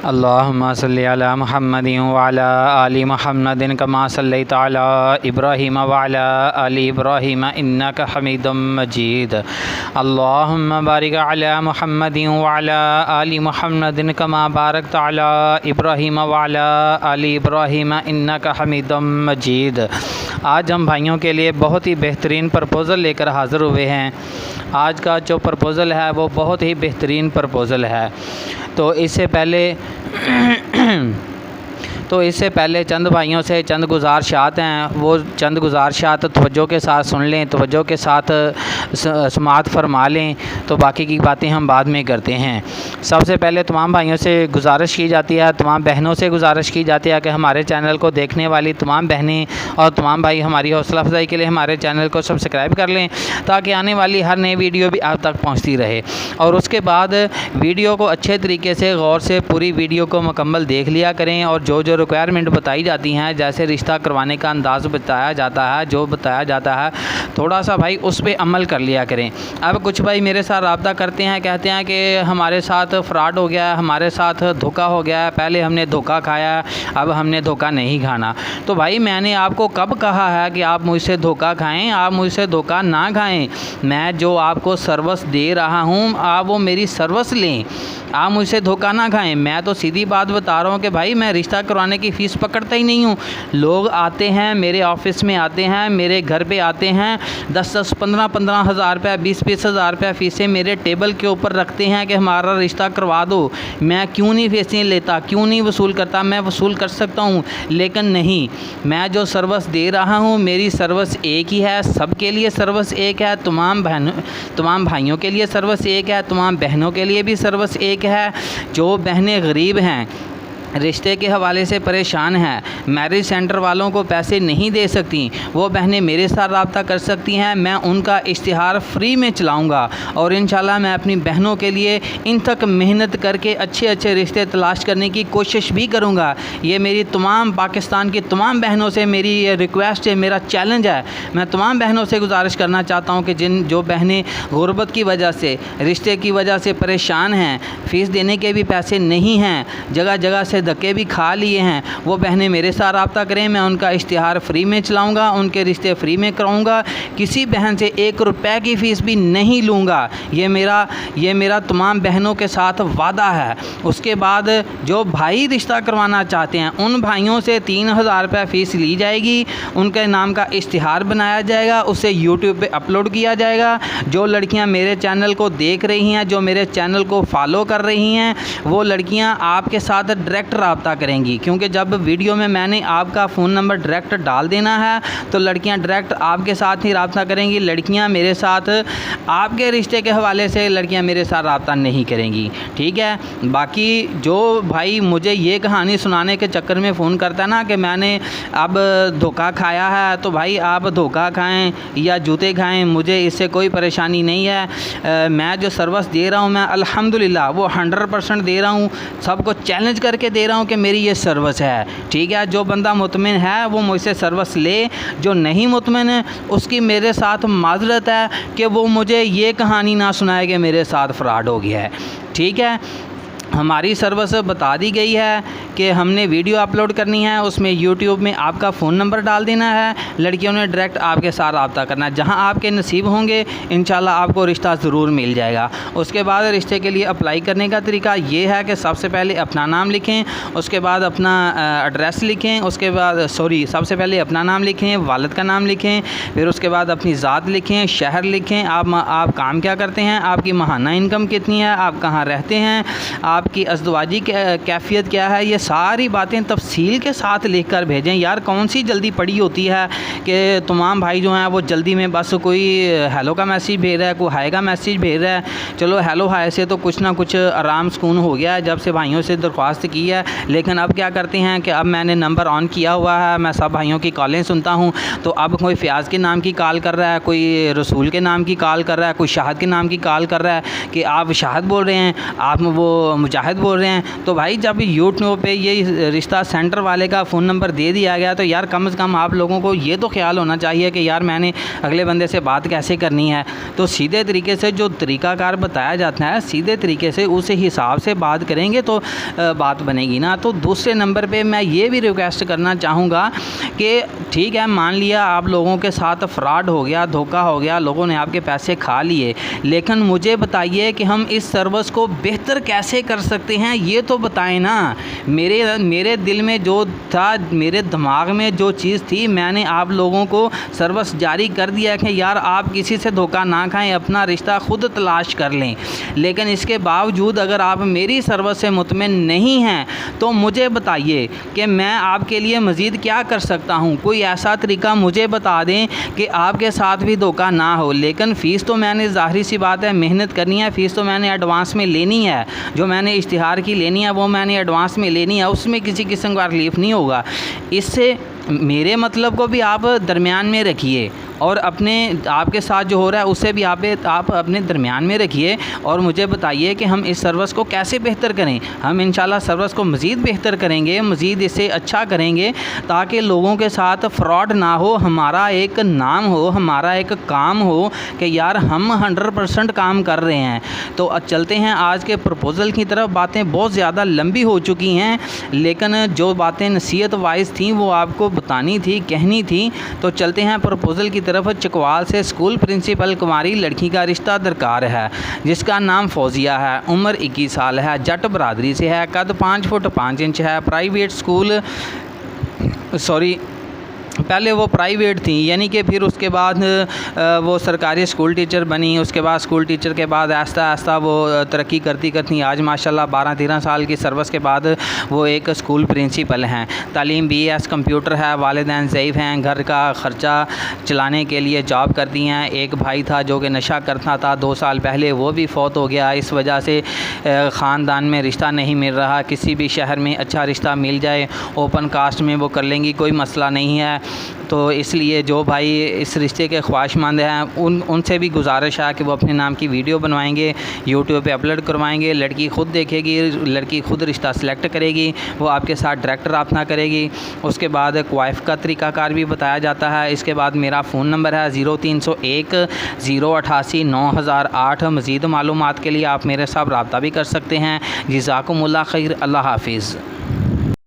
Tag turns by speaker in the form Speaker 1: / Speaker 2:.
Speaker 1: अल्लाहुम्मा सल्लि अला मुहम्मदिन व अला आलि मुहम्मदिन कमा सल्लैता अला इब्राहीम व अला आलि इब्राहीम इन्नका हमीदुम मजीद। अल्लाहुम्मा बारिक अला मुहम्मदिन व अला आलि मुहम्मदिन कमा बारकता अला इब्राहीम व अला आलि इब्राहीम इन्नका हमीदुम मजीद। आज हम भाइयों के लिए बहुत ही बेहतरीन प्रपोज़ल लेकर हाज़िर हुए हैं। आज का जो प्रपोज़ल है वो बहुत ही बेहतरीन प्रपोज़ल है। तो इससे पहले चंद भाइयों से चंद गुजारिशात हैं, वो चंद गुजारिशात तवज्जो के साथ सुन लें, तवज्जो के साथ समाअत फरमा लें, तो बाकी की बातें हम बाद में करते हैं। सबसे पहले तमाम भाइयों से गुजारिश की जाती है, तमाम बहनों से गुजारिश की जाती है कि हमारे चैनल को देखने वाली तमाम बहनें और तमाम भाई हमारी हौसला अफजाई के लिए हमारे चैनल को सब्सक्राइब कर लें, ताकि आने वाली हर नई वीडियो भी आप तक पहुँचती रहे। और उसके बाद वीडियो को अच्छे तरीके से गौर से पूरी वीडियो को मुकम्मल देख लिया करें, और जो रिक्वायरमेंट बताई जाती हैं, जैसे रिश्ता करवाने का अंदाज़ बताया जाता है, जो बताया जाता है, थोड़ा सा भाई उस पर अमल कर लिया करें। अब कुछ भाई मेरे साथ रब्ता करते हैं, कहते हैं कि हमारे साथ फ्रॉड हो गया है, हमारे साथ धोखा हो गया है, पहले हमने धोखा खाया, अब हमने धोखा नहीं खाना। तो भाई मैंने आपको कब कहा है कि आप मुझसे धोखा खाएँ? आप मुझसे धोखा ना खाएँ। मैं जो आपको सर्विस दे रहा हूँ, आप वो मेरी सर्विस लें, आप मुझसे धोखा ना खाएं। मैं तो सीधी बात बता रहा हूँ कि भाई मैं रिश्ता करवाने की फ़ीस पकड़ता ही नहीं हूँ। लोग आते हैं मेरे ऑफिस में, आते हैं मेरे घर पे, आते हैं 10-10, 15-15 हज़ार रुपये, 20-20 हज़ार रुपये फ़ीसें मेरे टेबल के ऊपर रखते हैं कि हमारा रिश्ता करवा दो। मैं क्यों नहीं फ़ीसें लेता, क्यों नहीं वसूल करता? मैं वसूल कर सकता हूँ, लेकिन नहीं, मैं जो सर्विस दे रहा हूँ मेरी सर्विस एक ही है, सबके लिए सर्विस एक है, तमाम भाइयों के लिए सर्विस एक है, तमाम बहनों के लिए भी सर्विस एक है। जो बहनें गरीब हैं, रिश्ते के हवाले से परेशान हैं, मैरिज सेंटर वालों को पैसे नहीं दे सकती, वो बहनें मेरे साथ रब्ता कर सकती हैं। मैं उनका इश्तिहार फ्री में चलाऊंगा, और इंशाल्लाह मैं अपनी बहनों के लिए इन तक मेहनत करके अच्छे अच्छे रिश्ते तलाश करने की कोशिश भी करूंगा। ये मेरी तमाम पाकिस्तान की तमाम बहनों से मेरी ये रिक्वेस्ट है, मेरा चैलेंज है। मैं तमाम बहनों से गुजारिश करना चाहता हूँ कि जो बहनें गुर्बत की वजह से, रिश्ते की वजह से परेशान हैं, फ़ीस देने के भी पैसे नहीं हैं, जगह जगह से धक्के भी खा लिए हैं, वो बहनें मेरे साथ रब्ता करें। मैं उनका इश्तिहार फ्री में चलाऊंगा, उनके रिश्ते फ्री में कराऊंगा, किसी बहन से 1 रुपये की फ़ीस भी नहीं लूँगा। ये मेरा तमाम बहनों के साथ वादा है। उसके बाद जो भाई रिश्ता करवाना चाहते हैं, उन भाइयों से 3000 रुपये फ़ीस ली जाएगी, उनके नाम का इश्तिहार बनाया जाएगा, उसे यूट्यूब पे अपलोड किया जाएगा। जो लड़कियाँ मेरे चैनल को देख रही हैं, जो मेरे चैनल को फॉलो कर रही हैं, वो लड़कियाँ आपके साथ डायरेक्ट रब्ता करेंगी, क्योंकि जब वीडियो में मैंने आपका फ़ोन नंबर डायरेक्ट डाल देना है, तो लड़कियां डायरेक्ट आपके साथ ही रब्ता करेंगी। लड़कियां मेरे साथ आपके रिश्ते के हवाले से लड़कियां मेरे साथ रब्ता नहीं करेंगी, ठीक है। बाकी जो भाई मुझे ये कहानी सुनाने के चक्कर में फ़ोन करता है ना कि मैंने अब धोखा खाया है, तो भाई आप धोखा खाएँ या जूते खाएँ, मुझे इससे कोई परेशानी नहीं है। मैं जो सर्विस दे रहा हूँ, मैं अल्हम्दुलिल्लाह वो 100% दे रहा हूँ, सबको चैलेंज करके दे रहा हूँ कि मेरी ये सर्विस है, ठीक है। जो बंदा मुतमिन है वो मुझसे सर्विस ले, जो नहीं मुतमिन है उसकी मेरे साथ माजरत है कि वो मुझे ये कहानी ना सुनाए कि मेरे साथ फ्रॉड हो गया है, ठीक है। हमारी सर्विस बता दी गई है कि हमने वीडियो अपलोड करनी है, उसमें यूट्यूब में आपका फ़ोन नंबर डाल देना है, लड़कियों ने डायरेक्ट आपके साथ रब्ता करना है। जहां आपके नसीब होंगे इंशाल्लाह आपको रिश्ता ज़रूर मिल जाएगा। उसके बाद रिश्ते के लिए अप्लाई करने का तरीका ये है कि सबसे पहले अपना नाम लिखें, उसके बाद अपना एड्रेस लिखें, उसके बाद सबसे पहले अपना नाम लिखें, वालिद का नाम लिखें, फिर उसके बाद अपनी ज़ात लिखें, शहर लिखें, आप काम क्या करते हैं, आपकी माहाना इनकम कितनी है, आप कहाँ रहते हैं, आपकी अज़दवाजी कैफियत क्या है, ये सारी बातें तफसील के साथ लिख कर भेजें। यार कौन सी जल्दी पड़ी होती है कि तमाम भाई जो हैं वो जल्दी में बस कोई हेलो का मैसेज भेज रहा है, कोई हाय का मैसेज भेज रहा है। चलो हेलो हाय से तो कुछ ना कुछ आराम सुकून हो गया है जब से भाइयों से दरख्वास्त की है, लेकिन अब क्या करते हैं कि अब मैंने नंबर ऑन किया हुआ है, मैं सब भाइयों की कॉलें सुनता हूँ, तो अब कोई फ़याज़ के नाम की कॉल कर रहा है, कोई रसूल के नाम की कॉल कर रहा है, कोई शाहद के नाम की कॉल कर रहा है कि आप शाहद बोल रहे हैं, आप वो मुजाहिद बोल रहे हैं। तो भाई जब यूट्यूब पे ये रिश्ता सेंटर वाले का फ़ोन नंबर दे दिया गया, तो यार कम से कम आप लोगों को ये तो ख्याल होना चाहिए कि यार मैंने अगले बंदे से बात कैसे करनी है। तो सीधे तरीके से जो तरीक़ाकार बताया जाता है, सीधे तरीके से उस हिसाब से बात करेंगे तो बात बनेगी ना। तो दूसरे नंबर पे मैं ये भी रिक्वेस्ट करना चाहूँगा कि ठीक है, मान लिया आप लोगों के साथ फ्रॉड हो गया, धोखा हो गया, लोगों ने आपके पैसे खा लिए, लेकिन मुझे बताइए कि हम इस सर्विस को बेहतर कैसे कर सकते हैं, ये तो बताएं ना। मेरे दिल में जो था, मेरे दिमाग में जो चीज़ थी, मैंने आप लोगों को सर्विस जारी कर दिया कि यार आप किसी से धोखा ना खाएं, अपना रिश्ता खुद तलाश कर लें। लेकिन इसके बावजूद अगर आप मेरी सर्विस से मुतमिन नहीं हैं तो मुझे बताइए कि मैं आपके लिए मज़ीद क्या कर सकता हूं। कोई ऐसा तरीका मुझे बता दें कि आपके साथ भी धोखा ना हो। लेकिन फ़ीस तो मैंने, ज़ाहिर सी बात है, मेहनत करनी है, फ़ीस तो मैंने एडवांस में लेनी है। जो मैंने इश्तिहार की लेनी है वो मैंने एडवांस में लेनी है, उसमें किसी किस्म का रिलीफ नहीं होगा। इससे मेरे मतलब को भी आप दरमियान में रखिए और अपने आपके साथ जो हो रहा है उससे भी आप अपने दरमियान में रखिए और मुझे बताइए कि हम इस सर्विस को कैसे बेहतर करें। हम इंशाल्लाह सर्विस को मज़ीद बेहतर करेंगे, मज़ीद इसे अच्छा करेंगे ताकि लोगों के साथ फ्रॉड ना हो, हमारा एक नाम हो, हमारा एक काम हो कि यार हम 100% काम कर रहे हैं। तो चलते हैं आज के प्रपोज़ल की तरफ। बातें बहुत ज़्यादा लंबी हो चुकी हैं, लेकिन जो बातें नसीहत वाइज थी वो आपको बतानी थी, कहनी थी। तो चलते हैं प्रपोज़ल की तरफ। चकवाल से स्कूल प्रिंसिपल कुमारी लड़की का रिश्ता दरकार है, जिसका नाम फौजिया है, उम्र 21 साल है, जट बरादरी से है, कद 5 फुट 5 इंच है, प्राइवेट स्कूल पहले वो प्राइवेट थी, यानी कि फिर उसके बाद वो सरकारी स्कूल टीचर बनी। उसके बाद स्कूल टीचर के बाद आहिस्ता आहिस्ता वो तरक्की करती आज माशाल्लाह 12-13 साल की सर्विस के बाद वो एक स्कूल प्रिंसिपल हैं। तालीम BS कंप्यूटर है, वालिदैन ज़ईफ़ हैं, घर का ख़र्चा चलाने के लिए जॉब करती हैं। एक भाई था जो कि नशा करता था, 2 साल पहले वो भी फ़ौत हो गया। इस वजह से ख़ानदान में रिश्ता नहीं मिल रहा। किसी भी शहर में अच्छा रिश्ता मिल जाए, ओपन कास्ट में वो कर लेंगी, कोई मसला नहीं है। तो इसलिए जो भाई इस रिश्ते के ख्वाहिशमंद हैं उनसे भी गुजारिश है कि वो अपने नाम की वीडियो बनवाएंगे, यूट्यूब पे अपलोड करवाएंगे। लड़की ख़ुद देखेगी, लड़की ख़ुद रिश्ता सेलेक्ट करेगी, वो आपके साथ डायरेक्ट रब्ता करेगी। उसके बाद क्वाइफ का तरीक़ाकार भी बताया जाता है। इसके बाद मेरा फ़ोन नंबर है 0301 088 9008। मज़ीद मालूमात के लिए आप मेरे साथ रब्ता भी कर सकते हैं। जज़ाकुमुल्लाह खैर। अल्लाह हाफिज़।